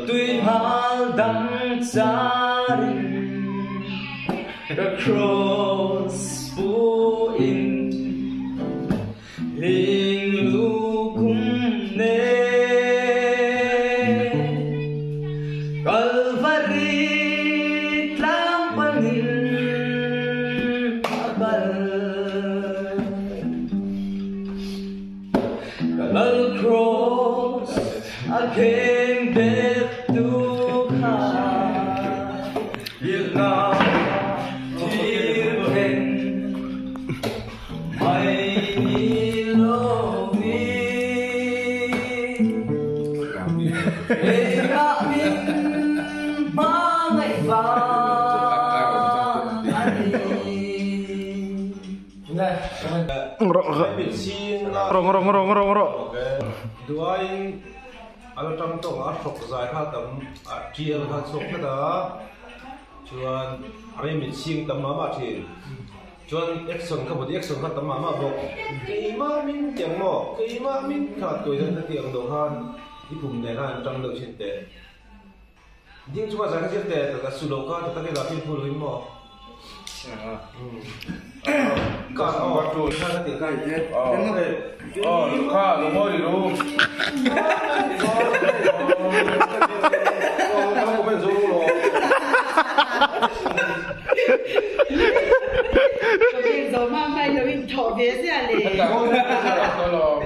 tuy hal đắng charin cross pu in ling lu kum ne Calvary tlang panin abal Kalal cross again death to come Yilna tirhen mai nilovi Ega min bangai va ani Duain alo tam to a sok zai kha tam a tial kha sok kha da chuan are min sing tam ma thi chuan action kha bodi action kha tam ma bok keima min tiang mo keima min kha toi dan tiang do han ipum ne han tam do chin te ding chuwa zai kha te ta su lo kha ta ke la pin pu lo mo ka o to kha ti kai je kha lo mo ri lo Rồi mang hai đứa mình thổi phía xe này.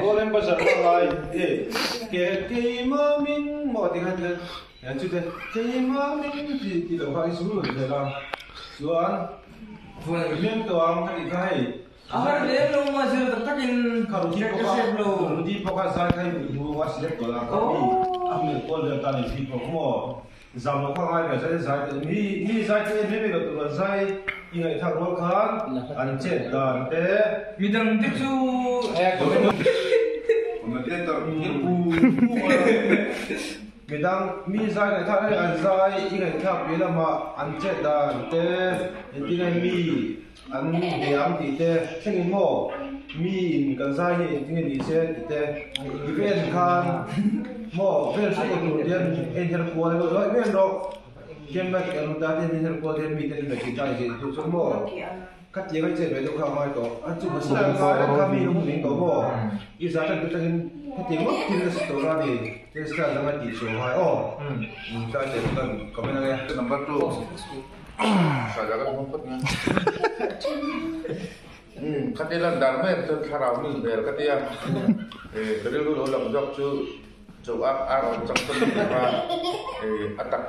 Cô lên bây giờ lại cái mà mình mọi thứ hết rồi. Anh chú đây cái mà mình thì đâu phải số lượng thế nào. Doan, vừa lên doang cái gì cái. Agar dia belum masih tertakin Kalau di pokok saya kan dulu masih ada orang kami ambil kol dan tani di pokok. Zaman kau ngai saya ni saya ni betul saya ingat tak roh kan ancet dan bidang itu Bidang mi saya tak ada saya ingat tak bila ma ancet dan intinya mi anh để anh thì thế sinh mồ mi cần sai thì những gì sẽ thì thế bên khan mồ bên số lượng tiền anh theo qua rồi bên đó kiếm bạc anh ta thì theo qua thì mi thì phải chỉ trả gì tôi số mồ cắt gì cái chuyện về đâu không ai có anh chụp một cái cái kami không mình có mồ ý giá thành cái tiền mất thì nó sẽ tổ ra thì cái sẽ là cái tỷ số hai ta sẽ cần comment này cái number 2 saja kan ngumpet nya. Katilan darme tu kharami ber katia. Dari dulu lam jok cu ar cak tu ra atak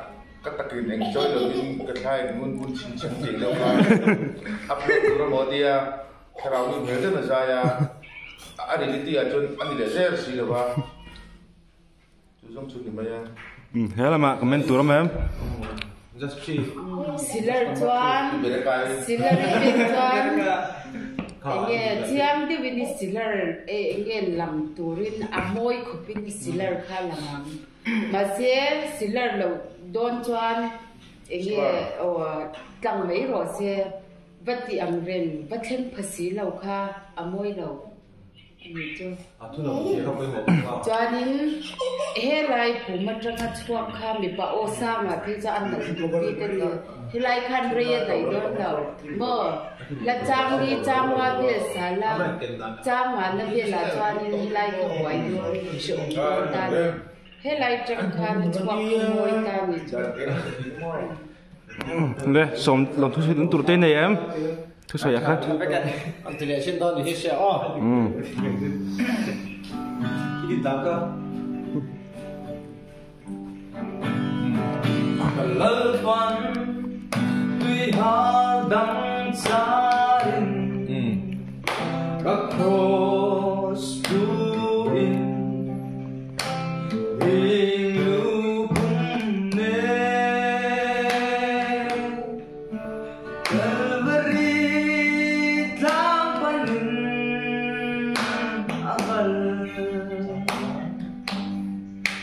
katakin enjoy lebih ketai mun cincin dia ma. Upload dulu mau dia kharami ber tu saya. Ada di dia cun andi deser sih lepa. Cusong cun ni maya. Hello mak, komen turun em. Just see. Silar tuan, silar tuan. Enge tiang tu bini silar, enge lam turin amoy kupin silar kalangan. Masih silar lo don tuan, enge tang mei rose, bati angren, baten pasi lo ka amoy lo. Cho nên hết lại phụ mất rất là chua kham bị bà ô sa mà thì cho ăn được một cái tên là thì lại khăn rìa đầy đó đầu mơ là trang đi trang hoa biết xả la trang mà nó biết là cho nên lại cái quái đó chịu ta hết lại trang khăn chua môi ta bị đây sống lòng thuốc sôi đứng tụt tên này em thuốc sôi khác anh thì xin đó thì sẽ khi đi tắm cơ lỡ toan tuy hà đắng xa